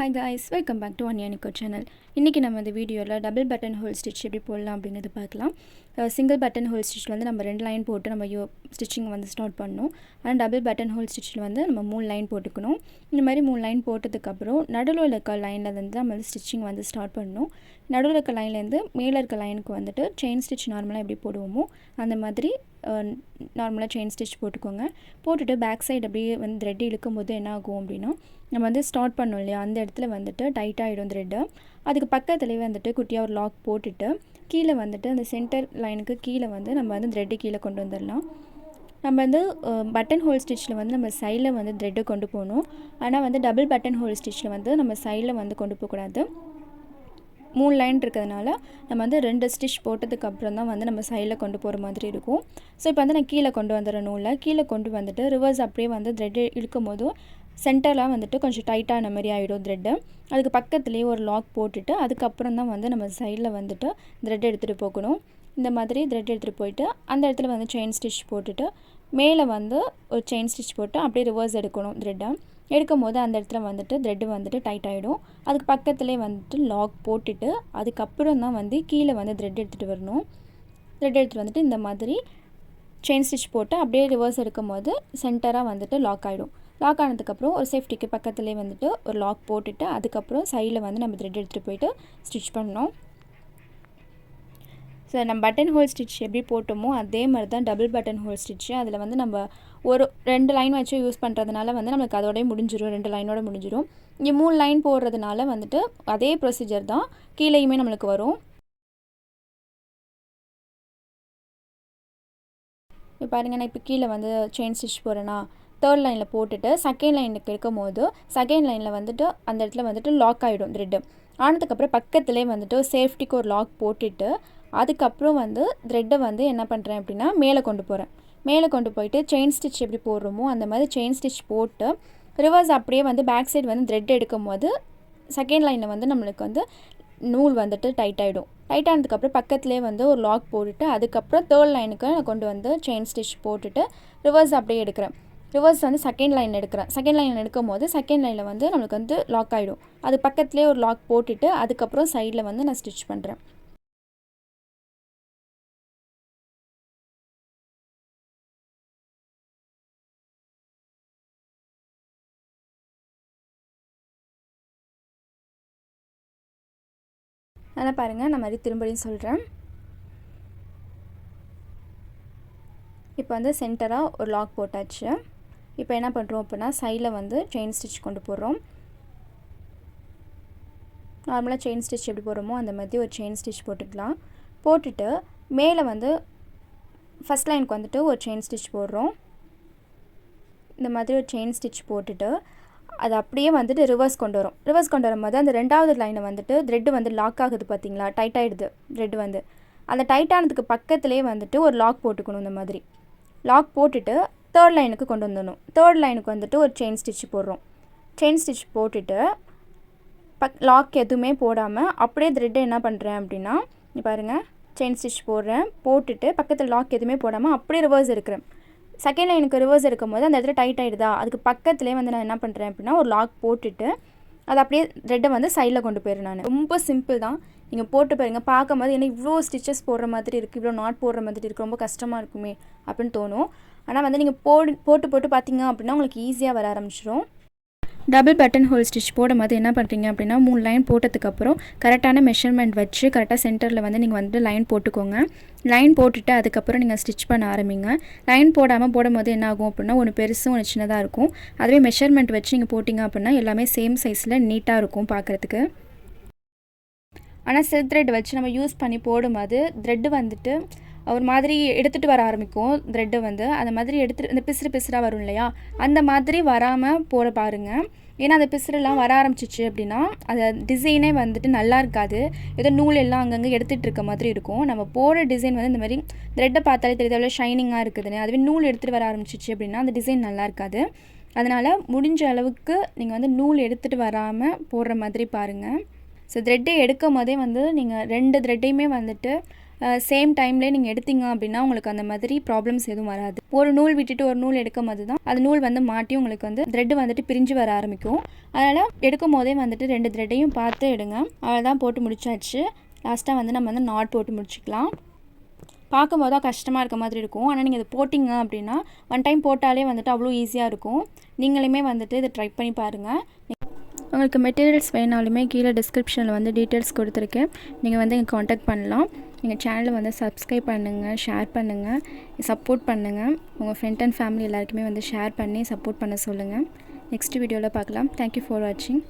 Hi guys, welcome back to anyanikasri channel. இன்னைக்கு நம்ம இந்த வீடியோல டபுள் பட்டன் ஹோல் ஸ்டிட்ச் எப்படி போடலாம் அப்படிங்கறது பார்க்கலாம். சிங்கிள் பட்டன் ஹோல் ஸ்டிட்ச்ல வந்து நம்ம ரெண்டு லைன் போட்டு நம்ம ஸ்டிச்சிங் வந்து ஸ்டார்ட் பண்ணனும். ஆனா டபுள் பட்டன் ஹோல் ஸ்டிட்ச்ல வந்து நம்ம மூணு லைன் போட்டுக்கணும். இந்த மாதிரி மூணு லைன் போட்டதுக்கு அப்புறம் நடுவுல இருக்க லைன்ல வந்து நம்ம ஸ்டிச்சிங் வந்து ஸ்டார்ட் பண்ணனும். நடுவுல இருக்க லைன்ல இருந்து மேல இருக்க லைனுக்கு வந்துட்டு செயின் ஸ்டிட்ச் நார்மலா எப்படி போடுவோமோ அந்த மாதிரி நார்மலா செயின் ஸ்டிட்ச் போட்டுக்கோங்க. போட்டுட்டு பேக் சைடு அப்படியே வந்து த்ரெட் இழுக்கும்போது என்ன ஆகும் அப்படினா நம்ம வந்து ஸ்டார்ட் பண்ணோம் இல்லையா அந்த இடத்துல வந்துட்டு டைட் ஆயிடும் த்ரெட். அதுக்கு பக்கத்துலயே வந்துட்டு குட்டியா ஒரு லாக் போட்டுட்டு கீழ வந்துட்டு அந்த சென்டர் லைனுக்கு கீழ வந்து நம்ம வந்து த்ரெட் கீழ கொண்டு வந்துறலாம். நம்ம வந்து பட்டன் ஹோல் ஸ்டிட்ச்ல வந்து நம்ம சைடுல வந்து த்ரெட் கொண்டு போணும். ஆனா வந்து டபுள் பட்டன் ஹோல் ஸ்டிட்ச்ல வந்து நம்ம சைடுல வந்து கொண்டு போக கூடாது. மூணு லைன் இருக்கிறதுனால நம்ம வந்து ரெண்டு ஸ்டிட்ச் போட்டதுக்கு அப்புறம் தான் வந்து நம்ம சைடுல கொண்டு போற மாதிரி இருக்கும். சோ இப்போ வந்து நான் கீழ கொண்டு வந்தறேன் நூல்ல. கீழ கொண்டு வந்துட்டு ரிவர்ஸ் அப்படியே வந்து த்ரெட் இழுக்கும்போது சென்டர்ல வந்துட்டு கொஞ்சம் டைட்டான மாதிரி ஆயிடும் த்ரெட். அதுக்கு பக்கத்துலயே ஒரு லாக் போட்டுட்டு அதுக்கு அப்புறம் தான் வந்து நம்ம சைடுல வந்துட்டு த்ரெட் எடுத்துட்டு போகணும். இந்த மாதிரி த்ரெட் எடுத்துட்டு போய்ட்டு அந்த இடத்துல வந்து செயின் ஸ்டிட்ச் போட்டுட்டு மேலே வந்து ஒரு செயின் ஸ்டிட்ச் போட்டு அப்படியே ரிவர்ஸ் எடுக்கணும் த்ரெட். எடுக்கும்போது அந்த இடத்துல வந்துட்டு த்ரெட் வந்துட்டு டைட் ஆயிடும். அதுக்கு பக்கத்துலயே வந்துட்டு லாக் போட்டுட்டு அதுக்கு அப்புறம் தான் வந்து கீழ வந்து த்ரெட் எடுத்துட்டு வரணும். த்ரெட் எடுத்துட்டு வந்துட்டு இந்த மாதிரி செயின் ஸ்டிட்ச் போட்டு அப்படியே ரிவர்ஸ் எடுக்கும்போது சென்டரா வந்துட்டு லாக் ஆயிடும். லாக் ஆனதுக்கு அப்புறம் ஒரு சேஃப்டிக்கு பக்கத்துலயே வந்துட்டு ஒரு லாக் போட்டுட்டு அதுக்கு அப்புறம் சைடுல வந்து நம்ம த்ரெட் எடுத்துட்டு போய்ட்டு ஸ்டிட்ச் பண்ணனும். சோ நம்ம பட்டன் ஹோல் ஸ்டிட்ச் எப்படி போட்டோமோ அதே மாதிரி தான் டபுள் பட்டன் ஹோல் ஸ்டிட்ச். அதுல வந்து நம்ம ஒரு ரெண்டு லைன் வச்சு யூஸ் பண்றதுனால வந்து நமக்கு அதோடயே முடிஞ்சிரும். ரெண்டு லைனோட முடிஞ்சிரும். இங்க மூணு லைன் போடுறதுனால வந்துட்டு அதே ப்ரொசீஜர் தான் கீழேயுமே நமக்கு வரும். இப்போ பாருங்க நான் இப்போ கீழ வந்து செயின் ஸ்டிட்ச் போறேனா தேர்ட் லைன்ல போட்டுட்டு செகண்ட் லைனுக்கு இருக்கும்போது செகண்ட் லைன்ல வந்துட்டு அந்த இடத்துல வந்துட்டு லாக் ஆயிடும் த்ரெட். ஆனதுக்கு அப்புறம் பக்கத்துலயே வந்துட்டு சேஃப்டிக்கு ஒரு லாக் போட்டுட்டு அதுக்கு அப்புறம் வந்து த்ரெட் வந்து என்ன பண்றேன் அப்படினா மேலே கொண்டு போறேன். மேலே கொண்டு போய்ட்டு செயின் ஸ்டிட்ச் எப்படி போடுறோமோ அந்த மாதிரி செயின் ஸ்டிட்ச் போட்டு ரிவர்ஸ் அப்படியே வந்து பேக் சைடு வந்து த்ரெட் எடுக்கும்போது செகண்ட் லைன்ல வந்து நமக்கு வந்து நூல் வந்துட்டு டைட் ஆயிடும். டைட் ஆனதுக்கு அப்புறம் பக்கத்துலயே வந்து ஒரு லாக் போட்டுட்டு அதுக்கு அப்புறம் தேர்ட் லைனுக்கு நான் கொண்டு வந்து செயின் ஸ்டிட்ச் போட்டுட்டு ரிவர்ஸ் அப்படியே எடுக்கிறேன். ரிவர்ஸ் வந்து செகண்ட் லைன் எடுக்கிறேன். செகண்ட் லைன் எடுக்கும்போது செகண்ட் லைன்ல வந்து நமக்கு வந்து லாக் ஆயிடும். அது பக்கத்துலயே ஒரு லாக் போட்டுட்டு அதுக்கு அப்புறம் சைடுல வந்து நான் ஸ்டிட்ச் பண்றேன். நல்லா பாருங்க நான் மாதிரி திரும்பவும் சொல்றேன். இப்போ வந்து சென்டரா ஒரு லாக் போட்டாச்சு. இப்போ என்ன பண்றோம் அப்படினா சைடுல வந்து செயின் ஸ்டிட்ச் கொண்டு போறோம். நார்மலா செயின் ஸ்டிட்ச் எப்படி போறோமோ அந்த மாதிரி ஒரு செயின் ஸ்டிட்ச் போட்டுக்கலாம். போட்டுட்டு மேலே வந்து ஃபர்ஸ்ட் லைனுக்கு வந்துட்டு ஒரு செயின் ஸ்டிட்ச் போடுறோம். இந்த மாதிரி ஒரு செயின் ஸ்டிட்ச் போட்டுட்டு அது அப்படியே வந்துட்டு ரிவர்ஸ் கொண்டு வரோம். ரிவர்ஸ் கொண்டு வரும்போது அந்த ரெண்டாவது லைனை வந்துட்டு த்ரெட் வந்து லாக் ஆகுது பாத்தீங்களா? டைட் ஆயிடுது த்ரெட் வந்து. அந்த டைட் ஆனதுக்கு பக்கத்துலயே வந்துட்டு ஒரு லாக் போட்டுக்கணும் இந்த மாதிரி. லாக் போட்டுட்டு தேர்ட் லைனுக்கு கொண்டு வந்துடணும். தேர்ட் லைனுக்கு வந்துட்டு ஒரு செயின் ஸ்டிட்ச் போடுறோம். செயின் ஸ்டிட்ச் போட்டுட்டு லாக் எதுவுமே போடாம அப்படியே த்ரெட் என்ன பண்றேன் அப்படினா இங்க பாருங்க செயின் ஸ்டிட்ச் போடுறேன். போட்டுட்டு பக்கத்துல லாக் எதுவுமே போடாம அப்படியே ரிவர்ஸ் எடுக்கிறேன். செகண்ட் லைனுக்கு ரிவர்ஸ் எடுக்கும்போது அந்த இடத்துல டைட் ஆயிடுதா அதுக்கு பக்கத்துலயே வந்து நான் என்ன பண்றேன் அப்படினா ஒரு லாக் போட்டுட்டு அது அப்படியே த்ரெட் வந்து சைடுல கொண்டு போயிரேன் நான். ரொம்ப சிம்பிள் தான். நீங்க போட்டு பாருங்க. பாக்கும்போது என்ன இவ்ளோ ஸ்டிச்சஸ் போடுற மாதிரி இருக்கு. இவ்ளோ நாட் போடுற மாதிரி இருக்கு. ரொம்ப கஷ்டமா இருக்குமே அப்படினு தோணும். ஆனா வந்து நீங்க போட்டு பாத்தீங்க அப்படினா உங்களுக்கு ஈஸியா வர ஆரம்பிச்சிரும். டபுள் பட்டன் ஹோல் ஸ்டிட்ச் போடும்போது என்ன பண்ணுறீங்க அப்படின்னா மூணு லைன் போட்டதுக்கு அப்புறம் கரெக்டான மெஷர்மெண்ட் வச்சு கரெக்டாக சென்டரில் வந்து நீங்கள் வந்து லைன் போட்டுக்கோங்க. லைன் போட்டுட்டு அதுக்கப்புறம் நீங்கள் ஸ்டிச் பண்ண ஆரம்பிங்க. லைன் போடாமல் போடும்போது என்ன ஆகும் அப்படின்னா ஒன்று பெருசும் ஒன்று சின்னதாக இருக்கும். அதுவே மெஷர்மெண்ட் வச்சு நீங்கள் போட்டிங்க அப்படின்னா எல்லாமே சேம் சைஸில் நீட்டாக இருக்கும் பார்க்குறதுக்கு. ஆனால் சில்க் த்ரெட் வச்சு நம்ம யூஸ் பண்ணி போடும்போது த்ரெட் வந்துட்டு ஒரு மாதிரி எடுத்துட்டு வர ஆரம்பிக்கும். த்ரெட் வந்து அந்த மாதிரி எடுத்துட்டு இந்த பிசுறு வரும் இல்லையா அந்த மாதிரி வராமல் போட பாருங்க. ஏன்னா அந்த பிசுறுலாம் வர ஆரம்பிச்சிச்சு அப்படின்னா அந்த டிசைனே வந்துட்டு நல்லா இருக்காது. ஏதோ நூல் எல்லாம் அங்கங்கே எடுத்துகிட்டு இருக்க மாதிரி இருக்கும். நம்ம போடுற டிசைன் வந்து இந்த மாதிரி த்ரெட்டை பார்த்தாலே தெரியுது எவ்வளோ ஷைனிங்காக இருக்குதுன்னு. அதுவே நூல் எடுத்துகிட்டு வர ஆரம்பிச்சிச்சு அப்படின்னா அந்த டிசைன் நல்லா இருக்காது. அதனால் முடிஞ்ச அளவுக்கு நீங்கள் வந்து நூல் எடுத்துகிட்டு வராமல் போடுற மாதிரி பாருங்கள். ஸோ த்ரெட்டை எடுக்கும் போதே வந்து நீங்கள் ரெண்டு த்ரெட்டையுமே வந்துட்டு சேம் டைம்லேயே நீங்கள் எடுத்தீங்க அப்படின்னா உங்களுக்கு அந்த மாதிரி ப்ராப்ளம்ஸ் எதுவும் வராது. ஒரு நூல் விட்டுட்டு ஒரு நூல் எடுக்கும் போது தான் அது நூல் வந்து மாட்டி உங்களுக்கு வந்து த்ரெட்டு வந்துட்டு பிரிஞ்சு வர ஆரம்பிக்கும். அதனால் எடுக்கும் போதே வந்துட்டு 2 த்ரெட்டையும் பார்த்து எடுங்க. அவ்வளோதான், போட்டு முடிச்சாச்சு. லாஸ்ட்டாக வந்து நம்ம வந்து நாட் போட்டு முடிச்சுக்கலாம். பார்க்கும்போது தான் கஷ்டமாக இருக்க மாதிரி இருக்கும். ஆனால் நீங்கள் இதை போட்டிங்க அப்படின்னா ஒன் டைம் போட்டாலே வந்துட்டு அவ்வளோ ஈஸியாக இருக்கும். நீங்களுமே வந்துட்டு இதை ட்ரை பண்ணி பாருங்கள். உங்களுக்கு மெட்டீரியல்ஸ் வேணாலுமே கீழே டிஸ்கிரிப்ஷனில் வந்து டீட்டெயில்ஸ் கொடுத்துருக்கேன். நீங்கள் வந்து எங்கள் காண்டாக்ட் பண்ணலாம். எங்கள் சேனலை வந்து சப்ஸ்கிரைப் பண்ணுங்கள், ஷேர் பண்ணுங்கள், சப்போர்ட் பண்ணுங்கள். உங்கள் ஃப்ரெண்ட் அண்ட் ஃபேமிலி எல்லாருக்குமே வந்து ஷேர் பண்ணி சப்போர்ட் பண்ண சொல்லுங்கள். நெக்ஸ்ட் வீடியோவில் பார்க்கலாம். தேங்க்யூ ஃபார் வாட்சிங்.